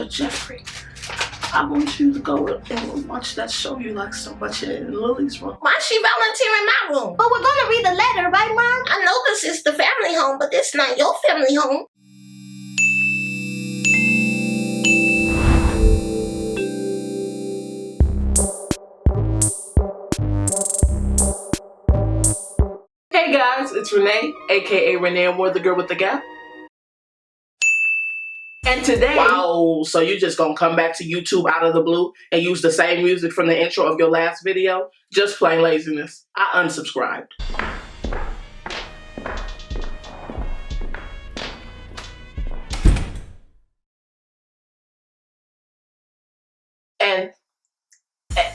Jeffrey, I want you to go and watch that show you like so much in Lily's room. Why is she volunteering my room? But we're gonna read the letter, right, Mom? I know this is the family home, but this not your family home. Hey guys, it's Renee, aka RANEAMOUR, the girl with the gap. And today... Wow, so you just gonna come back to YouTube out of the blue and use the same music from the intro of your last video? Just plain laziness. I unsubscribed.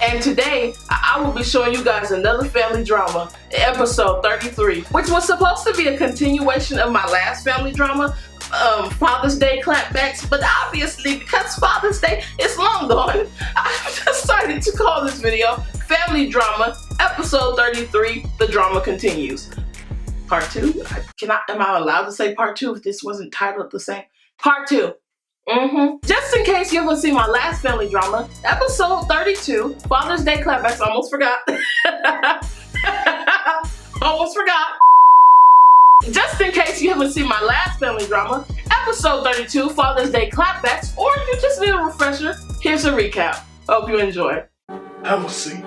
And today, I will be showing you guys another family drama, episode 33, which was supposed to be a continuation of my last family drama, Father's Day clapbacks, but obviously because Father's Day is long gone, I've decided to call this video Family Drama, episode 33, The Drama Continues. Part 2? Am I allowed to say part 2 if this wasn't titled the same? Part 2. Just in case you haven't seen my last family drama, episode 32, Father's Day clapbacks, almost forgot. Almost forgot. Just in case you haven't seen my last family drama, episode 32, Father's Day clapbacks, or if you just need a refresher, here's a recap. Hope you enjoy. Have a seat.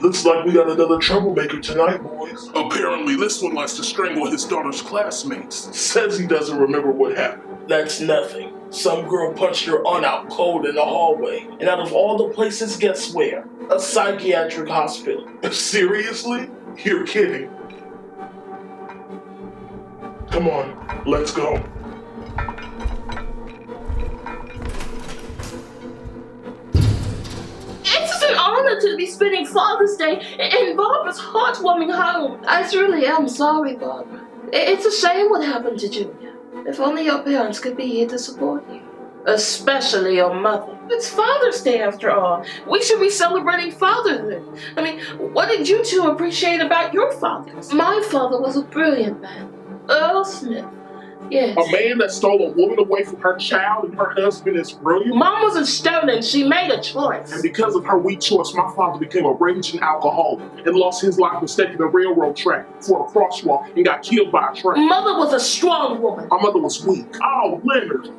Looks like we got another troublemaker tonight, boys. Apparently, this one likes to strangle his daughter's classmates. Says he doesn't remember what happened. That's nothing. Some girl punched her aunt out cold in the hallway. And out of all the places, guess where? A psychiatric hospital. Seriously? You're kidding. Come on, let's go. It's an honor to be spending Father's Day in Barbara's heartwarming home. I truly am sorry, Barbara. It's a shame what happened to Junior. If only your parents could be here to support you. Especially your mother. It's Father's Day after all. We should be celebrating fatherhood. I mean, what did you two appreciate about your fathers? My father was a brilliant man. Earl Smith. Yes. A man that stole a woman away from her child and her husband is brilliant? Mom wasn't stolen, she made a choice. And because of her weak choice, my father became a raging alcoholic and lost his life mistaking a railroad track for a crosswalk and got killed by a train. Mother was a strong woman. My mother was weak. Oh, Leonard,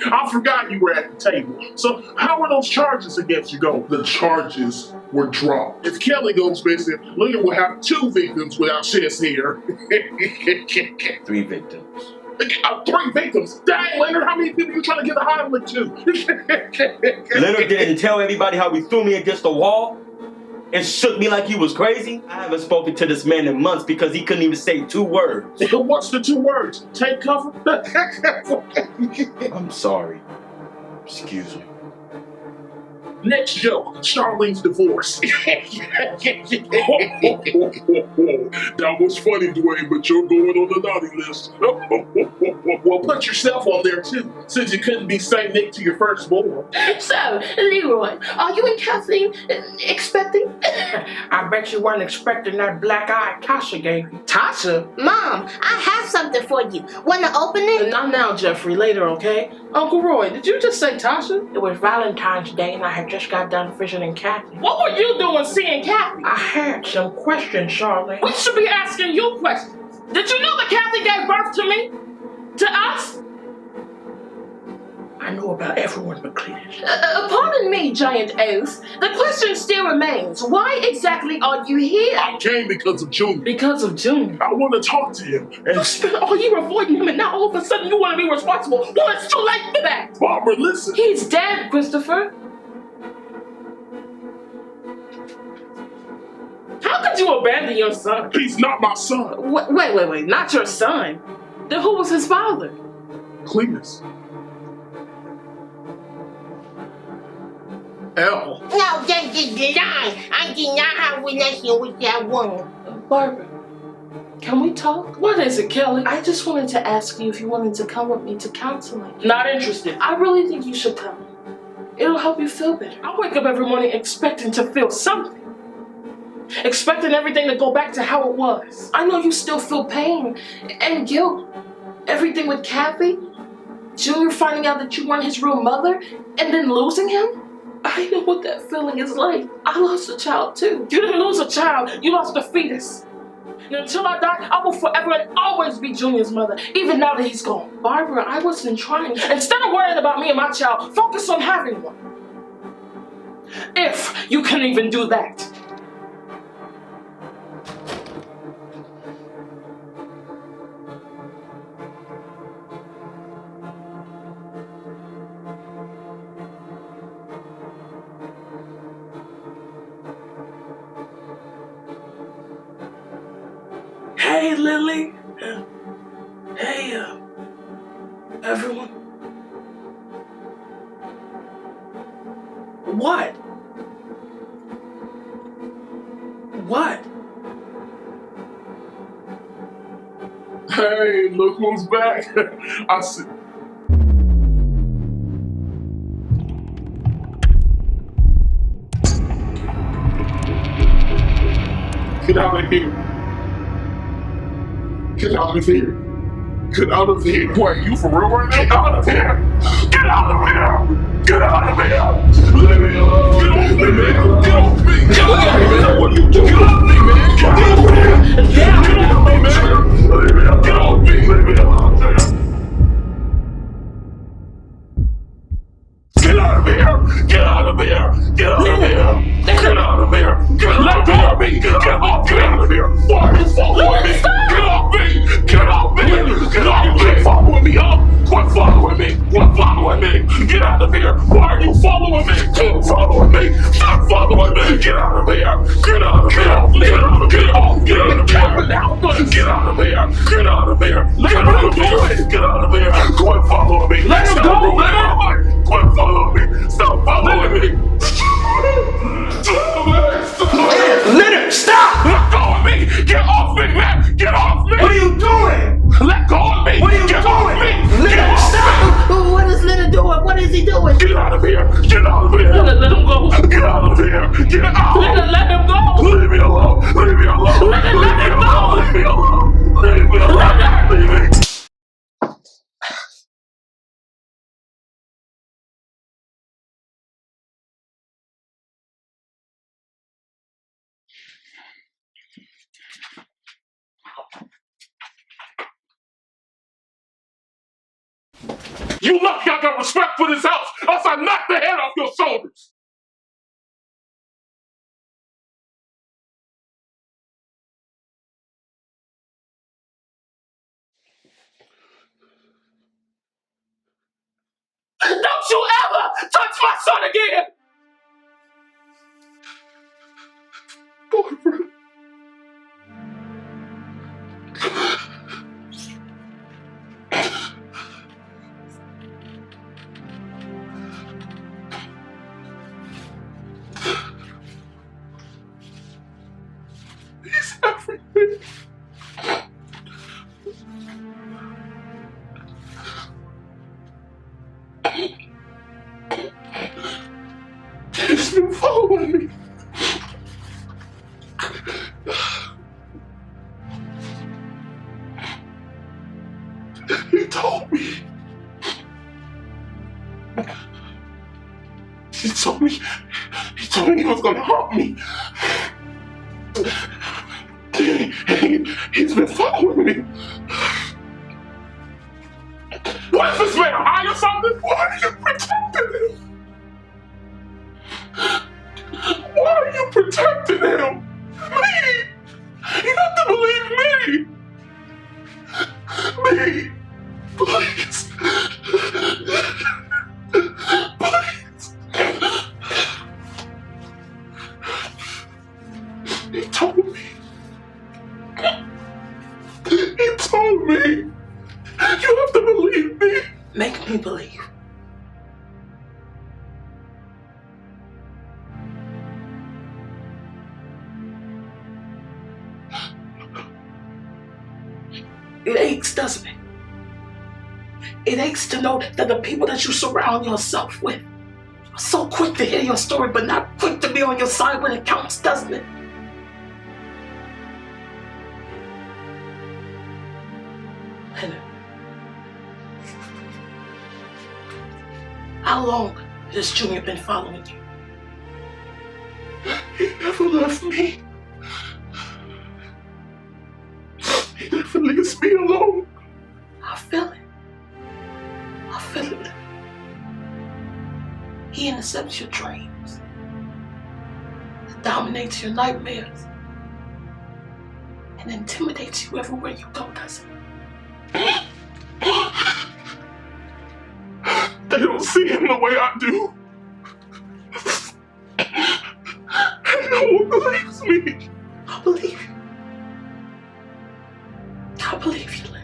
I forgot you were at the table. So how were those charges against you going? The charges were dropped. If Kelly goes missing, Leonard will have 2 victims without chest hair. 3 victims. 3 victims? Dang, Leonard, how many people are you trying to get a Heimlich to? Leonard didn't tell everybody how he threw me against the wall and shook me like he was crazy. I haven't spoken to this man in months because he couldn't even say 2 words. What's the 2 words? Take cover? I'm sorry. Excuse me. Next joke, Charlene's divorce. That was funny, Dwayne, but you're going on the naughty list. Well, put yourself on there too, since you couldn't be Saint Nick to your firstborn. So, Leroy, are you and Kathleen expecting? I bet you weren't expecting that black eye Tasha gave you. Tasha? Mom, I have something for you. Wanna open it? Not now, Jeffrey, later, okay? Uncle Roy, did you just say Tasha? It was Valentine's Day and I had just got done visiting Kathy. What were you doing seeing Kathy? I had some questions, Charlene. We should be asking you questions. Did you know that Kathy gave birth to me? To us? I know about everyone but Cletus. Pardon me, Giant Oath. The question still remains. Why exactly are you here? I came because of Junior. Because of Junior? I want to talk to him. And you spent all year avoiding him and now all of a sudden you want to be responsible. Well, it's too late for that. Barbara, listen. He's dead, Christopher. How could you abandon your son? He's not my son. Wait, not your son. Then who was his father? Cletus. L. No, that's a lie. I did not have a relation with that woman. Barbara, can we talk? What is it, Kelly? I just wanted to ask you if you wanted to come with me to counseling. Not interested. I really think you should come. It'll help you feel better. I wake up every morning expecting to feel something. Expecting everything to go back to how it was. I know you still feel pain and guilt. Everything with Kathy. Junior finding out that you weren't his real mother and then losing him? I know what that feeling is like. I lost a child too. You didn't lose a child, you lost a fetus. And until I die, I will forever and always be Junior's mother, even now that he's gone. Barbara, I wasn't trying. Instead of worrying about me and my child, focus on having one. If you can even do that. Hey, Lily. Hey, everyone. What? What? Hey, look who's back. I see. Get out of here. Get out of here. Get out of here. Wait, you for real right now? Get out of here. Get out of here. Get out of here. Leave me alone. Get off me, man. Get off me. Get off me, man. What are you doing? Get off me, man. Get off me. Get off me, man. Leave me alone. Get off me. Leave me alone. Get out of here. Get out of here. Get out of here. Get out of here. Get out of me. Get out of here. Why are you following me? Get off me. Get off me. Get off me. Quit following me up. Quit following me. Quit following me. Get out of here. Why are you following me? Keep following me. Stop following me. Get out of here. Get out of here. Get off. Get off. Get off. Get out of here. Get out of here. Get out of here. Get out of here. Get out of here. Quit following me. Let him go, man. Quit following me. Stop following me. Leonard, stop! Let go of me! Get off me, man! Get off me! What are you doing? Let go of me! What are you Get doing? off me! Get Leonard, off stop! What is Leonard doing? What is he doing? Get out of here! Get out of here! Let him go. Get out of here! Get out! Let him go. Leave me alone! Leave me alone! Let him go. Leave me alone! Leave me alone! Leave me! You lucky I got respect for this house, else I knock the head off your shoulders! Don't you ever touch my son again. Barbara. He's everything. He's been following me. He told me. He told me he was gonna haunt me. He's been following me. What is this man, high or something? Why are you protecting him? Why are you protecting him? Me! You have to believe me! Me! Please! Please! He told me. He told me. You have to believe me. Make me believe. It aches, doesn't it? It aches to know that the people that you surround yourself with are so quick to hear your story, but not quick to be on your side when it counts, doesn't it? And How long has Junior been following you? He never left me. He never leaves me alone. I feel it. I feel it. He intercepts your dreams. Dominates your nightmares. And intimidates you everywhere you go, doesn't it? They don't see him the way I do. And no one believes me. I believe you. I believe you, Lynn.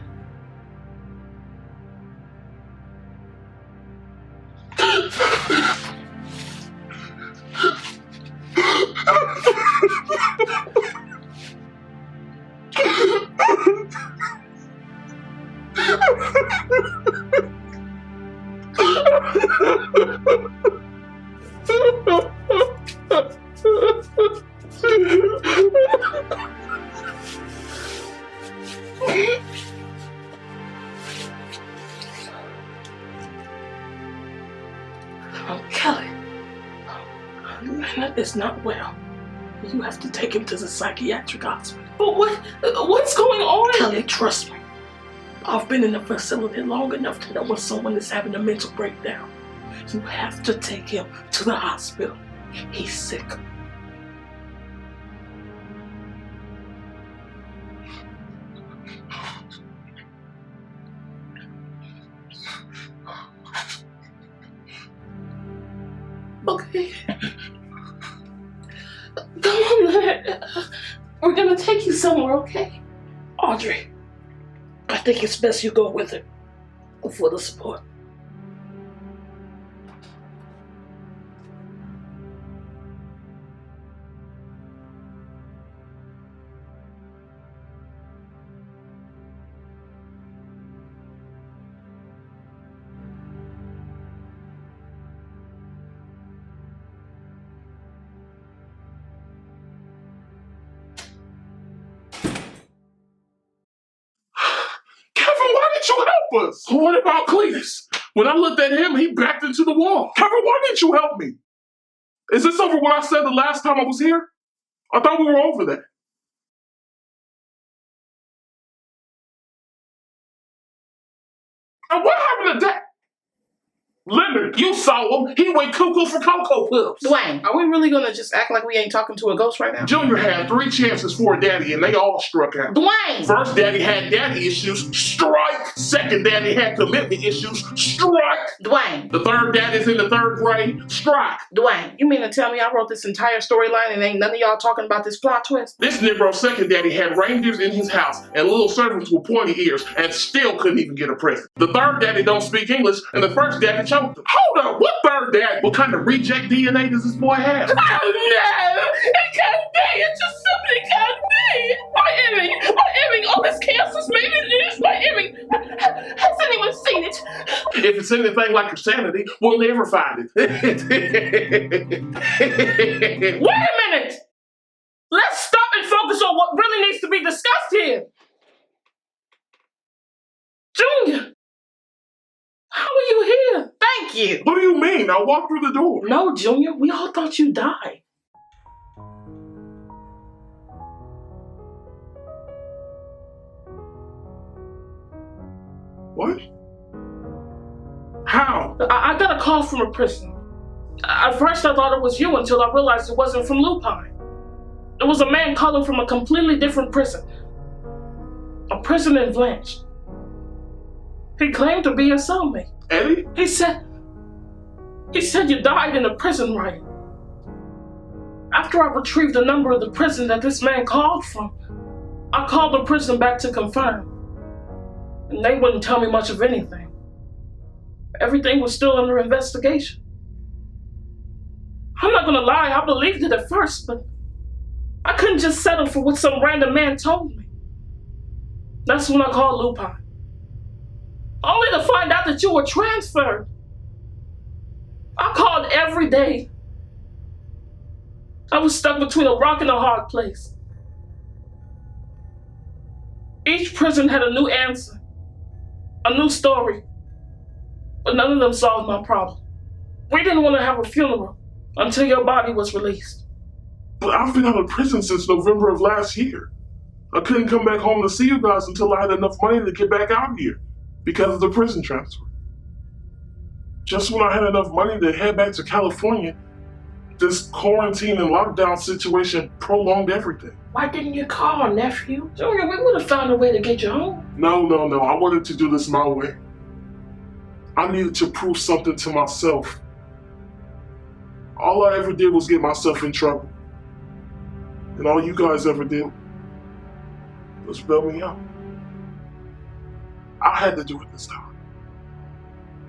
Kelly, Leonard is not well. You have to take him to the psychiatric hospital. But what's going on? Kelly, trust me. I've been in the facility long enough to know when someone is having a mental breakdown. You have to take him to the hospital. He's sick. Okay. Come on, Leonard. We're gonna take you somewhere, okay? Audrey, I think it's best you go with her for the support. Us. What about Cletus? When I looked at him, he backed into the wall. Kevin, why didn't you help me? Is this over what I said the last time I was here? I thought we were over that. And what happened to that? Leonard, you saw him. He went cuckoo for Cocoa Puffs. Dwayne. Are we really gonna just act like we ain't talking to a ghost right now? Junior had 3 chances for a daddy, and they all struck out. Dwayne. First daddy had daddy issues, strike. Second daddy had commitment issues, strike. Dwayne. The third daddy's in the 3rd grade, strike. Dwayne. You mean to tell me I wrote this entire storyline and ain't none of y'all talking about this plot twist? This Negro's second daddy had reindeers in his house and little servants with pointy ears and still couldn't even get a present. The third daddy don't speak English, and the first daddy choked him. Hold up, what third daddy? What kind of reject DNA does this boy have? Oh no! It can't be! It just simply can't be! My earring! Otis Kansas made it! It is my earring! Has anyone seen it? If it's anything like insanity, we'll never find it. Wait a minute! Let's stop and focus on what really needs to be discussed here! Junior! How are you here? Thank you. What do you mean? I walked through the door. No, Junior, we all thought you died. What? How? I got a call from a prison. At first I thought it was you until I realized it wasn't from Lupine. It was a man calling from a completely different prison. A prison in Blanche. He claimed to be your cellmate. Eddie? He said you died in a prison riot. After I retrieved the number of the prison that this man called from, I called the prison back to confirm. And they wouldn't tell me much of anything. Everything was still under investigation. I'm not gonna lie, I believed it at first, but I couldn't just settle for what some random man told me. That's when I called Lupine. Only to find out that you were transferred. I called every day. I was stuck between a rock and a hard place. Each prison had a new answer, a new story, but none of them solved my problem. We didn't want to have a funeral until your body was released. But I've been out of prison since November of last year. I couldn't come back home to see you guys until I had enough money to get back out here because of the prison transfer. Just when I had enough money to head back to California, this quarantine and lockdown situation prolonged everything. Why didn't you call, nephew? Junior, we would have found a way to get you home. No. I wanted to do this my way. I needed to prove something to myself. All I ever did was get myself in trouble. And all you guys ever did was bail me out. I had to do it this time.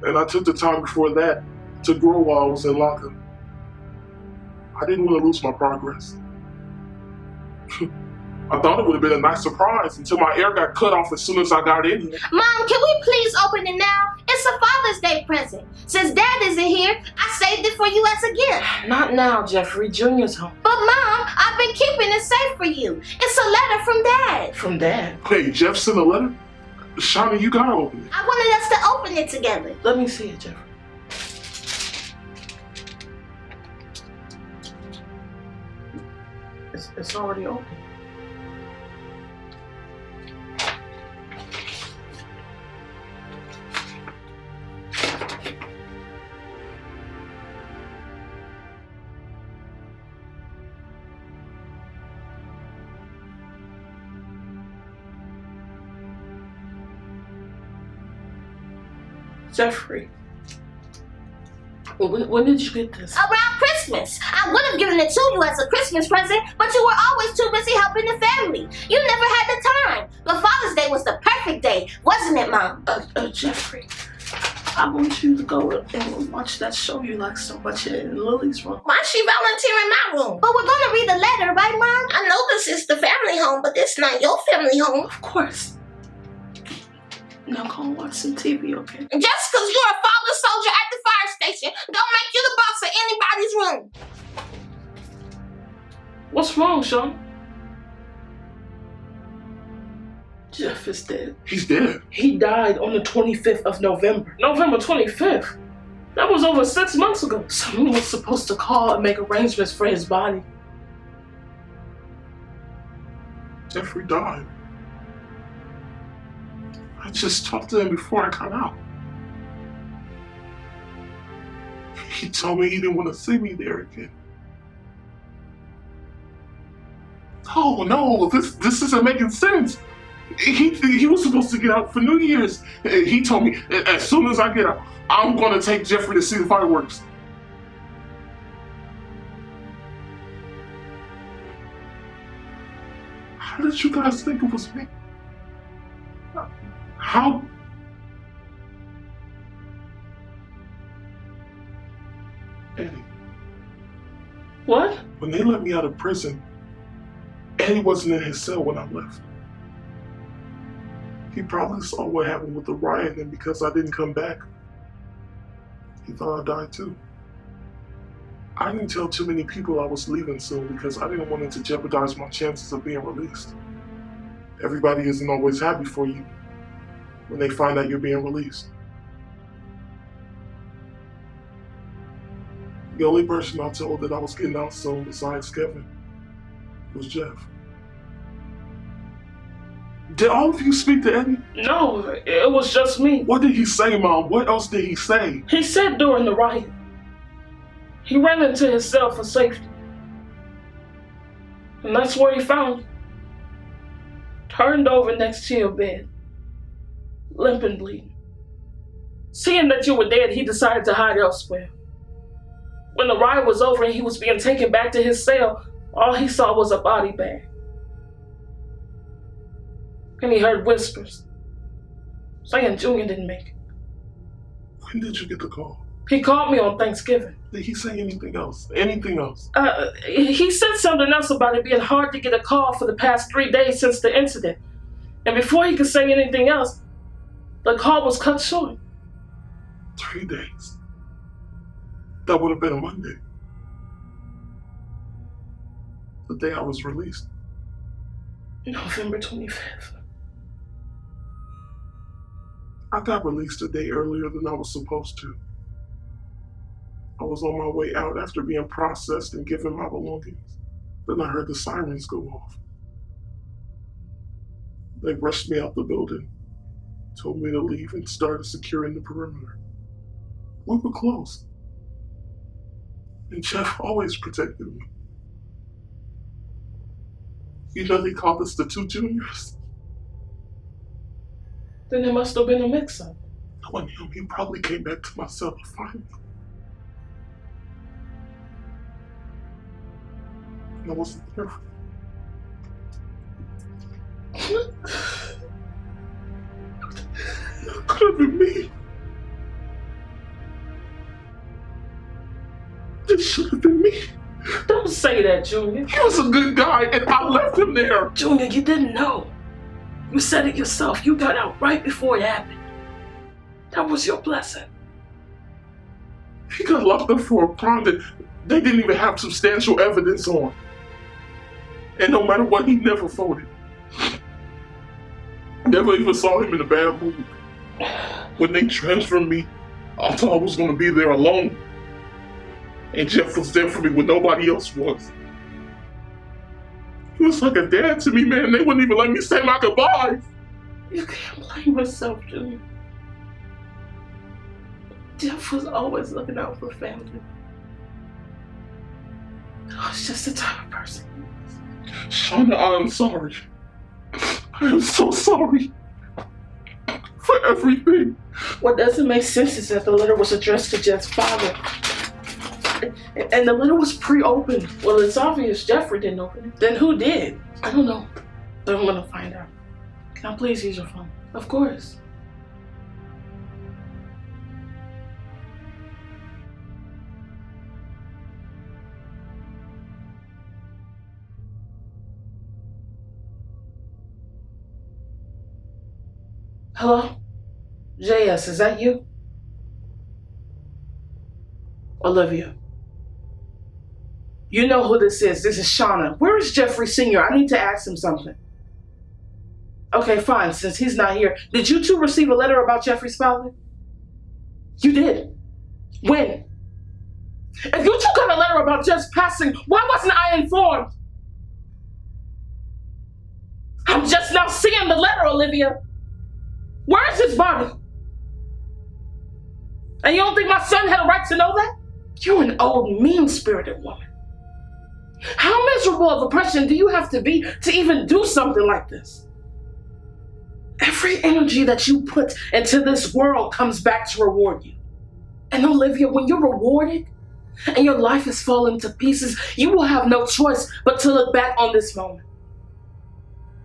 And I took the time before that to grow while I was in lockup. I didn't want to lose my progress. I thought it would have been a nice surprise until my air got cut off as soon as I got in here. Mom, can we please open it now? It's a Father's Day present. Since Dad isn't here, I saved it for you as a gift. Not now, Jeffrey. Junior's home. But Mom, I've been keeping it safe for you. It's a letter from Dad. From Dad? Hey, Jeff sent a letter? Shawnee, you gotta open it. I wanted us to open it together. Let me see it, Jeffrey. It's already open. Jeffrey, when did you get this? Around Christmas. I would have given it to you as a Christmas present, but you were always too busy helping the family. You never had the time. But Father's Day was the perfect day, wasn't it, Mom? Jeffrey, I want you to go and watch that show you like so much in Lily's room. Why is she volunteering my room? But we're gonna read the letter, right, Mom? I know this is the family home, but it's not your family home. Of course. Now go and watch some TV, okay? Just because you're a fallen soldier at the fire station, don't make you the boss of anybody's room. What's wrong, Sean? Jeff is dead. He's dead. He died on the 25th of November. November 25th? That was over 6 months ago. Someone was supposed to call and make arrangements for his body. Jeffrey died. I just talked to him before I got out. He told me he didn't want to see me there again. Oh no, this isn't making sense. He was supposed to get out for New Year's. He told me as soon as I get out, I'm going to take Jeffrey to see the fireworks. How did you guys think it was me? How? Eddie. What? When they let me out of prison, Eddie wasn't in his cell when I left. He probably saw what happened with the riot, and because I didn't come back, he thought I died too. I didn't tell too many people I was leaving soon because I didn't want it to jeopardize my chances of being released. Everybody isn't always happy for you when they find out you're being released. The only person I told that I was getting out soon besides Kevin was Jeff. Did all of you speak to Eddie? No, it was just me. What did he say, Mom? What else did he say? He said during the riot, he ran into his cell for safety. And that's where he found you. Turned over next to your bed, limp and bleeding. Seeing that you were dead, he decided to hide elsewhere. When the riot was over and he was being taken back to his cell, all he saw was a body bag. And he heard whispers saying Junior didn't make it. When did you get the call? He called me on Thanksgiving. Did he say anything else? Anything else? He said something else about it being hard to get a call for the past 3 days since the incident. And before he could say anything else, the call was cut short. 3 days? That would have been a Monday. The day I was released. November 25th. I got released a day earlier than I was supposed to. I was on my way out after being processed and given my belongings. Then I heard the sirens go off. They rushed me out the building, told me to leave, and started securing the perimeter. We were close. And Jeff always protected me. You know they called us the two juniors? Then there must have been a mix-up. Knowing him, he probably came back to my cell to find me. And I wasn't there. It could have been me. This should have been me. Don't say that, Junior. He was a good guy, and I left him there. Junior, you didn't know. You said it yourself. You got out right before it happened. That was your blessing. He got locked up for a crime that they didn't even have substantial evidence on. And no matter what, he never folded. Never even saw him in a bad mood. When they transferred me, I thought I was going to be there alone. And Jeff was there for me when nobody else was. He was like a dad to me, man. They wouldn't even let me say my goodbyes. You can't blame yourself, Junior. Jeff was always looking out for family. I was just the type of person. Shauna, I'm sorry. I am so sorry. For everything. What doesn't make sense is that the letter was addressed to Jeff's father. And the letter was pre-opened. Well, it's obvious Jeffrey didn't open it. Then who did? I don't know. But I'm gonna find out. Can I please use your phone? Of course. Hello? JS, is that you? Olivia. You know who this is. This is Shauna. Where is Jeffrey Sr.? I need to ask him something. Okay, fine. Since he's not here, did you two receive a letter about Jeffrey's father? You did? When? If you two got a letter about Jeff's passing, why wasn't I informed? I'm just now seeing the letter, Olivia. Where is his body? And you don't think my son had a right to know that? You're an old, mean-spirited woman. How miserable of a person do you have to be to even do something like this? Every energy that you put into this world comes back to reward you. And Olivia, when you're rewarded and your life is falling to pieces, you will have no choice but to look back on this moment.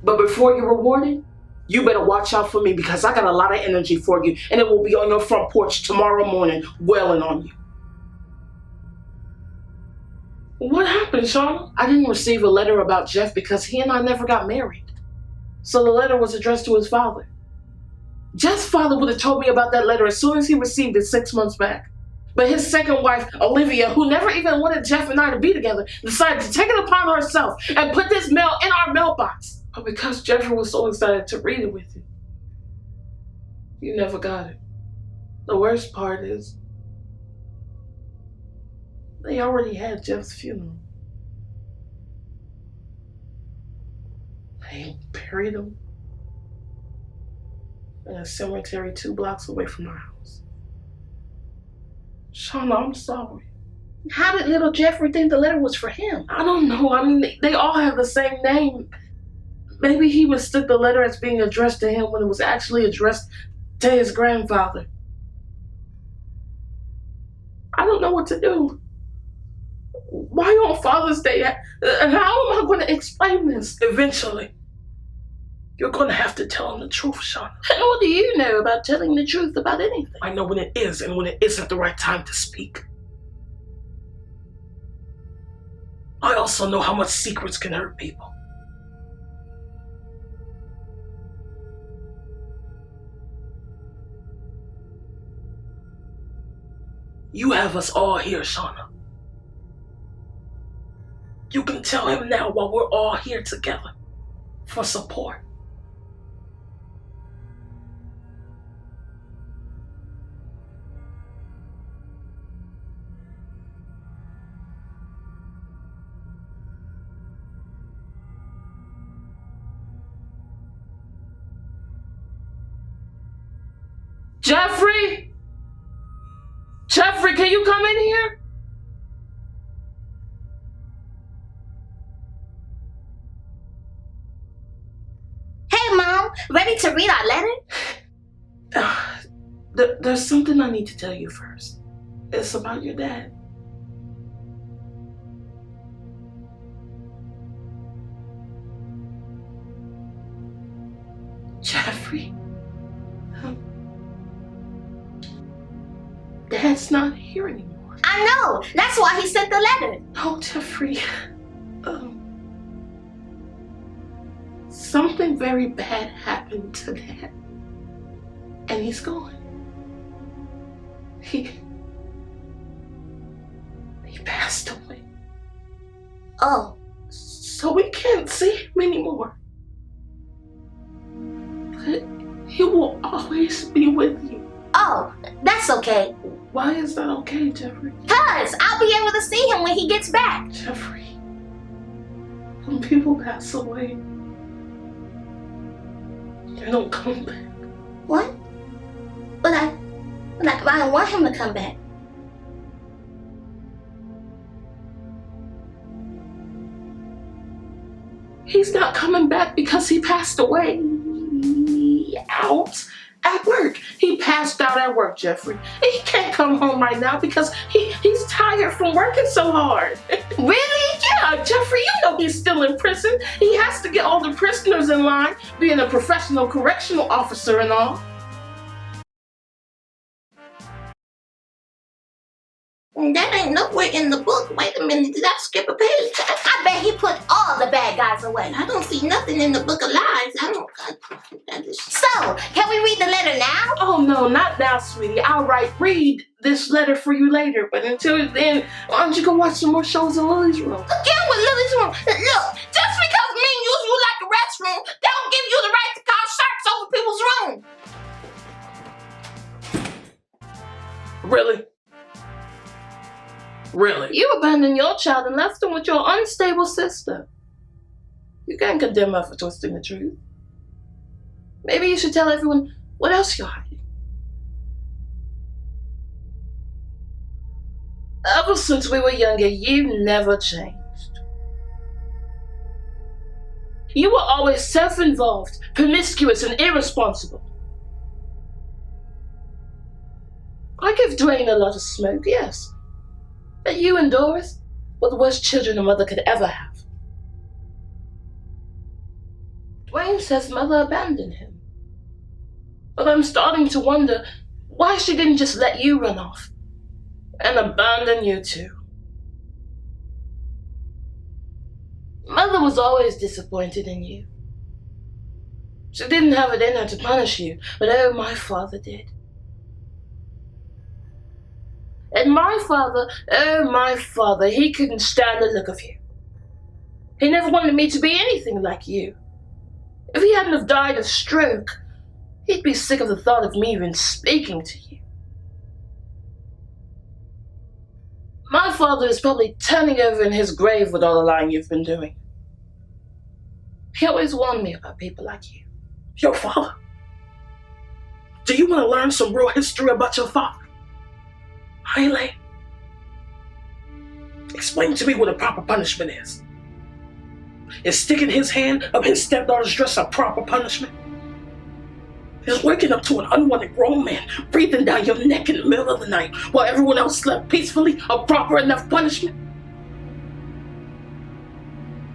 But before you're rewarded, you better watch out for me because I got a lot of energy for you and it will be on your front porch tomorrow morning, wailing on you. What happened, Shauna? I didn't receive a letter about Jeff because he and I never got married. So the letter was addressed to his father. Jeff's father would have told me about that letter as soon as he received it 6 months back. But his second wife, Olivia, who never even wanted Jeff and I to be together, decided to take it upon herself and put this mail in our mailbox. But because Jeffrey was so excited to read it with you, you never got it. The worst part is, they already had Jeff's funeral. They buried him in a cemetery 2 blocks away from our house. Shauna, I'm sorry. How did little Jeffrey think the letter was for him? I don't know. I mean, they all have the same name. Maybe he mistook the letter as being addressed to him when it was actually addressed to his grandfather. I don't know what to do. Why on Father's Day? And how am I going to explain this? Eventually, you're going to have to tell him the truth, Shauna. And what do you know about telling the truth about anything? I know when it is and when it isn't the right time to speak. I also know how much secrets can hurt people. You have us all here, Shauna. You can tell him now while we're all here together for support. Jeffrey? Jeffrey, can you come in here? Hey, Mom, ready to read our letter? There's something I need to tell you first. It's about your dad. Jeffrey? Dad's not here anymore. I know. That's why he sent the letter. No, Jeffrey. Something very bad happened to Dad. And he's gone. He passed away. Oh. So we can't see him anymore. But he will always be with you. Oh, that's okay. Why is that okay, Jeffrey? 'Cause I'll be able to see him when he gets back. Jeffrey, when people pass away, they don't come back. What? But I don't want him to come back. He's not coming back because he passed away out at work. He passed out at work, Jeffrey. He can't come home right now because he's tired from working so hard. Really? Yeah, Jeffrey, you know he's still in prison. He has to get all the prisoners in line, being a professional correctional officer and all. That ain't nowhere in the book. Wait a minute, did I skip a page? I bet he put all the bad guys away. I don't see nothing in the book of lies. So, can we read the letter now? Oh no, not now, sweetie. I'll read this letter for you later. But until then, why don't you go watch some more shows in Lily's room? Again with Lily's room. Look, just because men use you like a restroom, they don't give you the right to call sharks over people's room. Really? Really? You abandoned your child and left him with your unstable sister. You can't condemn her for twisting the truth. Maybe you should tell everyone what else you're hiding. Ever since we were younger, you never changed. You were always self-involved, promiscuous, and irresponsible. I give Dwayne a lot of smoke, yes. But you and Doris were the worst children a mother could ever have. Dwayne says mother abandoned him. But I'm starting to wonder why she didn't just let you run off and abandon you too. Mother was always disappointed in you. She didn't have it in her to punish you, but oh, my father did. And my father, he couldn't stand the look of you. He never wanted me to be anything like you. If he hadn't have died of stroke, he'd be sick of the thought of me even speaking to you. My father is probably turning over in his grave with all the lying you've been doing. He always warned me about people like you. Your father? Do you want to learn some real history about your father? Elaine, explain to me what a proper punishment is. Is sticking his hand up his stepdaughter's dress a proper punishment? Is waking up to an unwanted grown man breathing down your neck in the middle of the night while everyone else slept peacefully a proper enough punishment?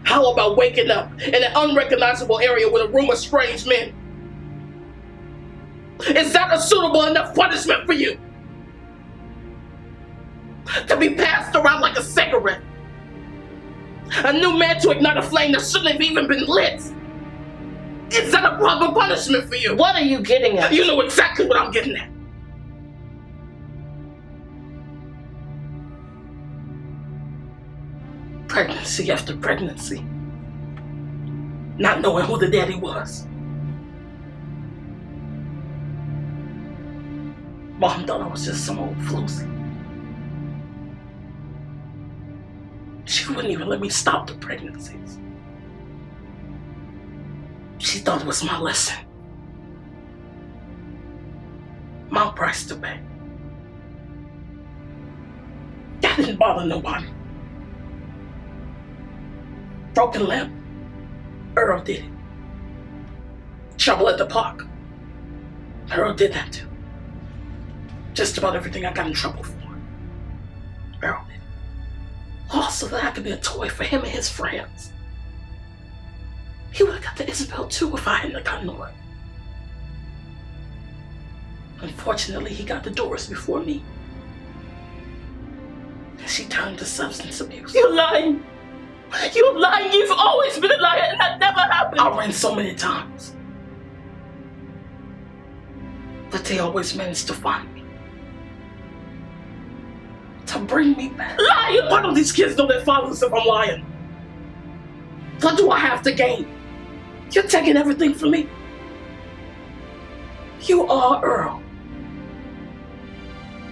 How about waking up in an unrecognizable area with a room of strange men? Is that a suitable enough punishment for you? To be passed around like a cigarette. A new man to ignite a flame that shouldn't have even been lit. Is that a proper punishment for you? What are you getting at? You know exactly what I'm getting at. Pregnancy after pregnancy. Not knowing who the daddy was. Mom thought I was just some old floozy. She wouldn't even let me stop the pregnancies. She thought it was my lesson. My price to pay. That didn't bother nobody. Broken limb. Earl did it. Trouble at the park. Earl did that too. Just about everything I got in trouble for. Earl did it. All so that I could be a toy for him and his friends. He would have got the Isabel too if I hadn't gotten away. Unfortunately, he got the Doris before me. And she turned to substance abuse. You're lying! You're lying! You've always been a liar and that never happened! I ran so many times. But they always managed to find me. To bring me back. Lying! Why don't these kids know their fathers if I'm lying? What do I have to gain? You're taking everything from me. You are Earl.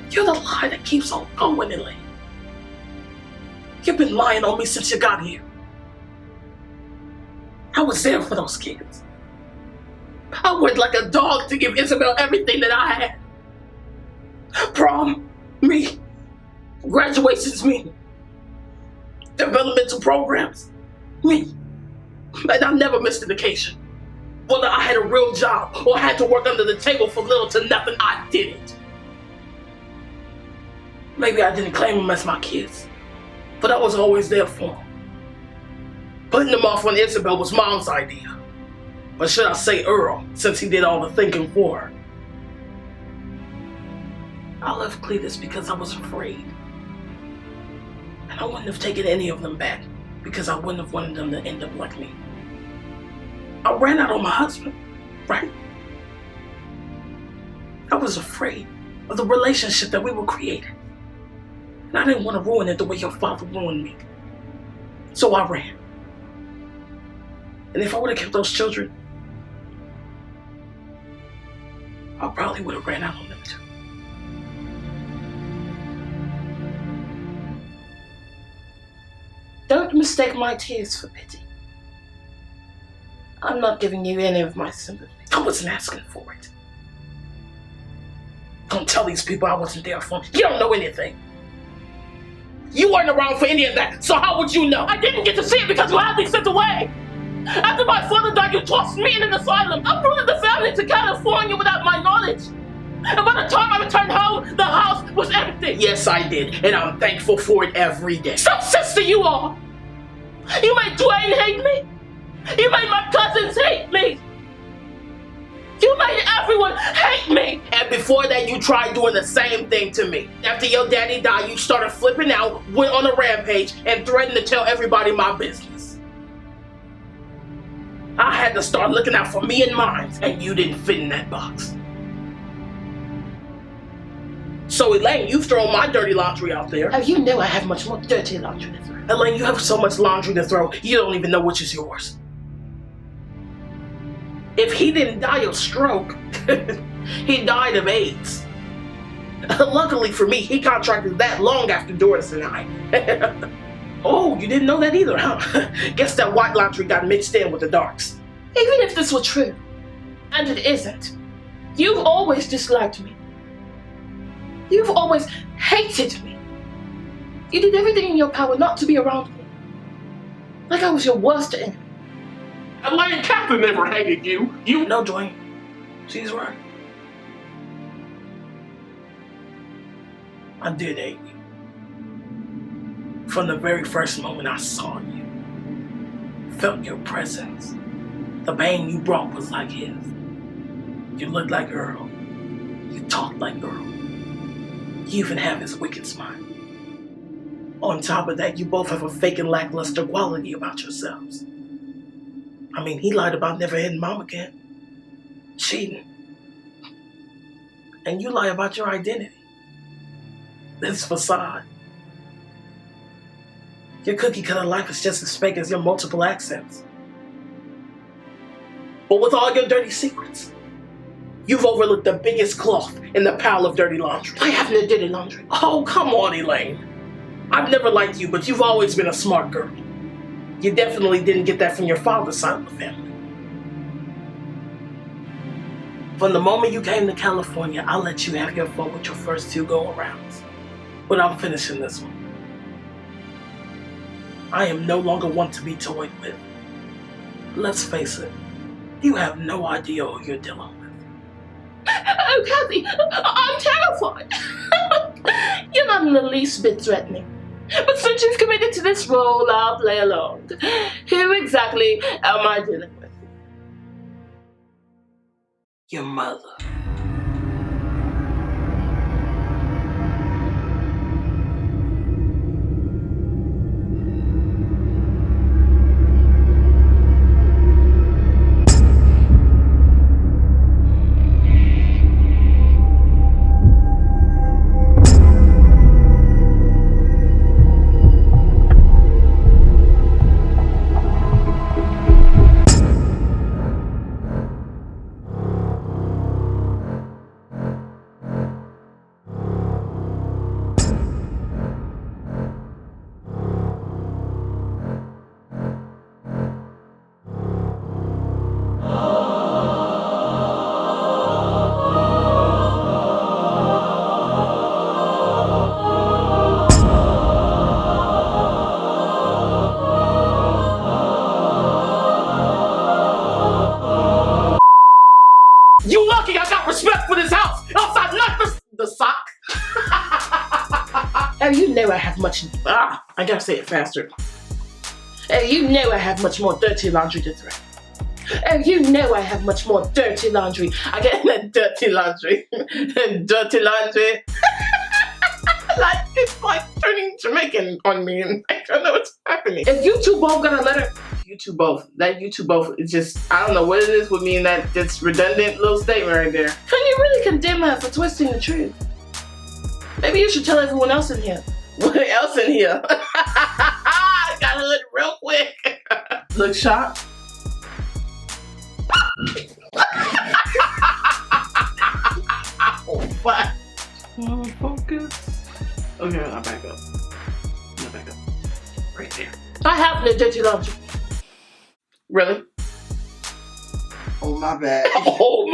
You're the lie that keeps on going, Elaine. You've been lying on me since you got here. I was there for those kids. I went like a dog to give Isabel everything that I had. Prom, me. Graduations, me. Developmental programs, me. And I never missed an occasion. Whether I had a real job or had to work under the table for little to nothing, I did it. Maybe I didn't claim them as my kids, but I was always there for them. Putting them off on Isabel was Mom's idea. Or should I say Earl, since he did all the thinking for her. I left Cletus because I was afraid. And I wouldn't have taken any of them back because I wouldn't have wanted them to end up like me. I ran out on my husband, right? I was afraid of the relationship that we were creating. And I didn't want to ruin it the way your father ruined me. So I ran. And if I would have kept those children, I probably would have ran out on them too. Don't mistake my tears for pity. I'm not giving you any of my sympathy. I wasn't asking for it. Don't tell these people I wasn't there for them. You don't know anything. You weren't around for any of that, so how would you know? I didn't get to see it because you had me sent away. After my father died, you tossed me in an asylum. I brought the family to California without my knowledge. And by the time I returned home, the house was empty. Yes, I did, and I'm thankful for it every day. Some sister you are. You made Dwayne hate me. You made my cousins hate me. You made everyone hate me. And before that, you tried doing the same thing to me. After your daddy died, you started flipping out, went on a rampage, and threatened to tell everybody my business. I had to start looking out for me and mine, and you didn't fit in that box. So Elaine, you've thrown my dirty laundry out there. Oh, you know I have much more dirty laundry to throw. Elaine, you have so much laundry to throw, you don't even know which is yours. If he didn't die of stroke, he died of AIDS. Luckily for me, he contracted that long after Doris and I. Oh, you didn't know that either, huh? Guess that white laundry got mixed in with the darks. Even if this were true, and it isn't, you've always disliked me. You've always hated me. You did everything in your power not to be around me. Like I was your worst enemy. Elaine, Catherine never hated you. You know, Dwayne. She's right. I did hate you. From the very first moment I saw you, felt your presence. The pain you brought was like his. You looked like Earl. You talked like Earl. You even have his wicked smile. On top of that, you both have a fake and lackluster quality about yourselves. I mean, he lied about never hitting Mom again. Cheating. And you lie about your identity. This facade. Your cookie cutter life is just as fake as your multiple accents. But with all your dirty secrets, you've overlooked the biggest cloth in the pile of dirty laundry. I have no dirty laundry. Oh, come on, Elaine. I've never liked you, but you've always been a smart girl. You definitely didn't get that from your father's side of the family. From the moment you came to California, I'll let you have your fun with your first 2 go-arounds. But I'm finishing this one. I am no longer one to be toyed with. Let's face it, you have no idea who you're dealing with. Oh, Kathy, I'm terrified. You're not in the least bit threatening. But since you've committed to this role, I'll play along. Who exactly am I dealing with? Your mother. You lucky I got respect for this house, else I'd knock the sock. And you know I have much, I gotta say it faster. And you know I have much more dirty laundry to throw. And you know I have much more dirty laundry. I get that dirty laundry. Dirty laundry. Like, it's like turning Jamaican on me and I don't know what's happening. If you two both got a letter, you two both is just, I don't know what it is with me and that just redundant little statement right there. Can you really condemn her for twisting the truth? Maybe you should tell everyone else in here. What else in here? Gotta look real quick. Look shocked. What? Focus. Okay, I'll back up. Right there. I have no dirty laundry. Really? Oh, my bad. Oh,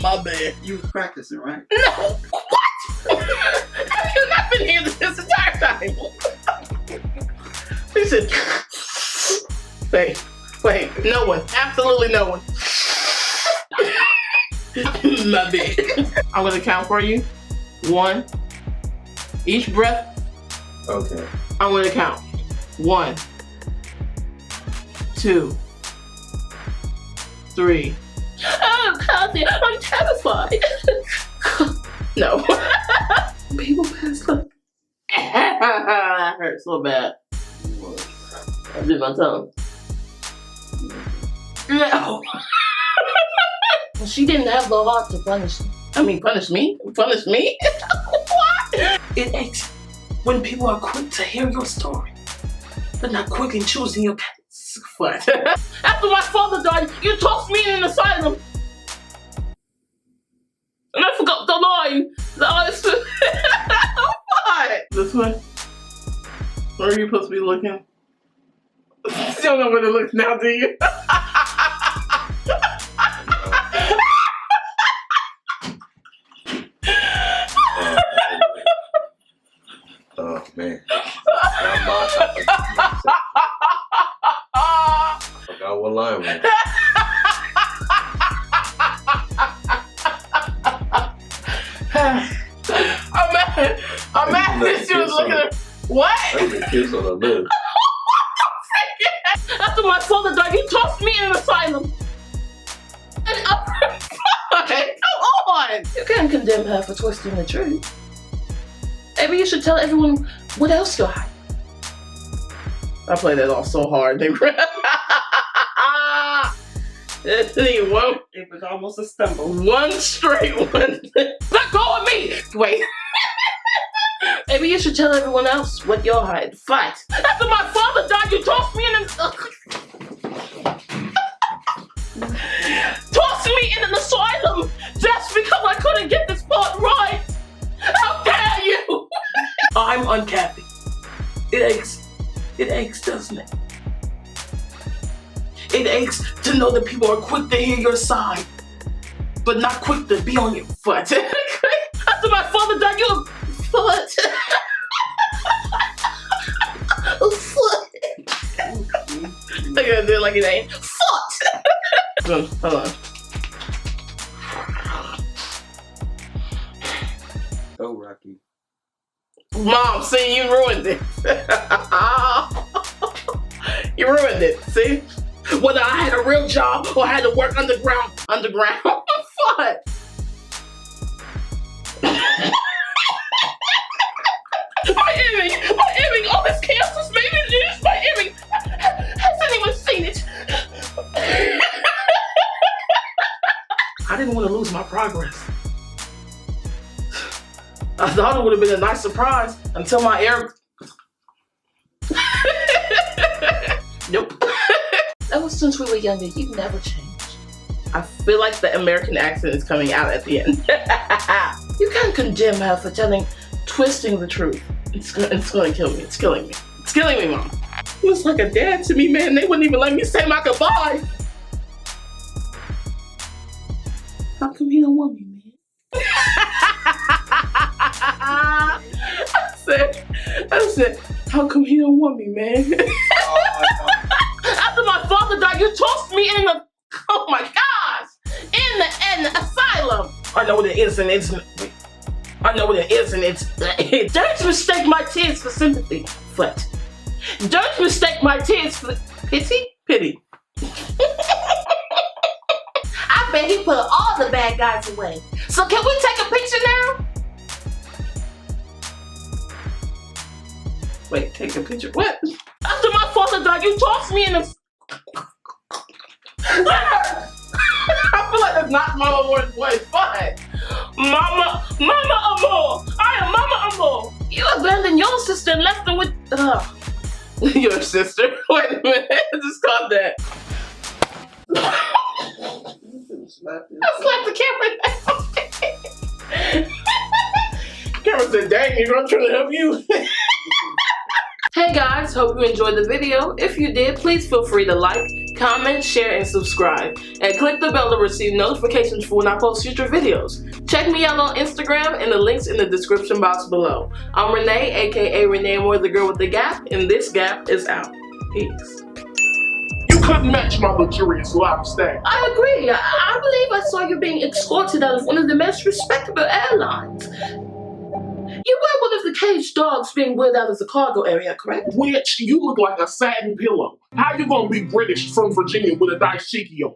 my bad. You was practicing, right? No, what? Have you not been here this entire time? Listen. Wait, no one, absolutely no one. My bad. I'm gonna count for you. 1. Each breath. Okay. I'm gonna count. 1, 2, 3. Oh, Kathy, I'm terrified. No. People pass look. That hurts so bad. I bit my tongue. No. She didn't have the heart to punish me. I mean, punish me? Punish me? What? It aches when people are quick to hear your story, but not quick in choosing your case. What? After my father died, you tossed me in an asylum. And I forgot the line. What? This way? Where are you supposed to be looking? You don't know where to look now, do you? Oh, man. I forgot what line was. I'm mad that she was looking at what? That's a kiss on the lips. After my father died, you tossed me in an asylum. And come on! You can't condemn her for twisting the truth. Maybe you should tell everyone what else you're hiding. I played that off so hard. They won't. It was almost a stumble. One straight one. Let go of me! Wait. Maybe you should tell everyone else what you're hiding. Fight. After my father died, you tossed me in an... tossed me in an asylum just because I couldn't get this part right. How dare you? I'm uncapping. It aches. It aches, doesn't it? It aches to know that people are quick to hear your side, but not quick to be on your foot. After my father died, you foot. Foot. Look at it like it ain't. Foot. Hold on. Go, Rocky. Mom, see, you ruined it. You ruined it, see? Whether I had a real job or I had to work underground. What? My earring, all this cancer's made me lose my earring. Has anyone seen it? I didn't want to lose my progress. I thought it would have been a nice surprise until my ear. Nope. Ever since we were younger, you've never changed. I feel like the American accent is coming out at the end. You can't condemn her for twisting the truth. It's gonna kill me. It's killing me. It's killing me, Mom. He was like a dad to me, man. They wouldn't even let me say my goodbye. How come he don't want me, man? I said, how come he don't want me, man? After my father died, you tossed me in the, oh my gosh, in the asylum. I know what it is and it's, I know what it is and it's, don't mistake my tears for sympathy, Flet. Don't mistake my tears for pity. I bet he put all the bad guys away. So can we take a picture now? Wait, take a picture. What? After my father died, you tossed me in a. I feel like that's not Mama Amour's voice. But Mama Amour. I am Mama Amour. You abandoned your sister and left them with. Your sister? Wait a minute. Just called that. I slapped the camera. Camera said, dang, I'm trying to help you. Hey guys, hope you enjoyed the video. If you did, please feel free to like, comment, share, and subscribe. And click the bell to receive notifications for when I post future videos. Check me out on Instagram and the links in the description box below. I'm Renee, aka RANEAMOUR, the girl with the gap, and this gap is out. Peace. You couldn't match my luxurious lifestyle. I agree. I believe I saw you being escorted out of one of the most respectable airlines. You were one of the caged dogs being wheeled out of the cargo area, correct? Which you look like a satin pillow. How you gonna be British from Virginia with a nice cheeky on?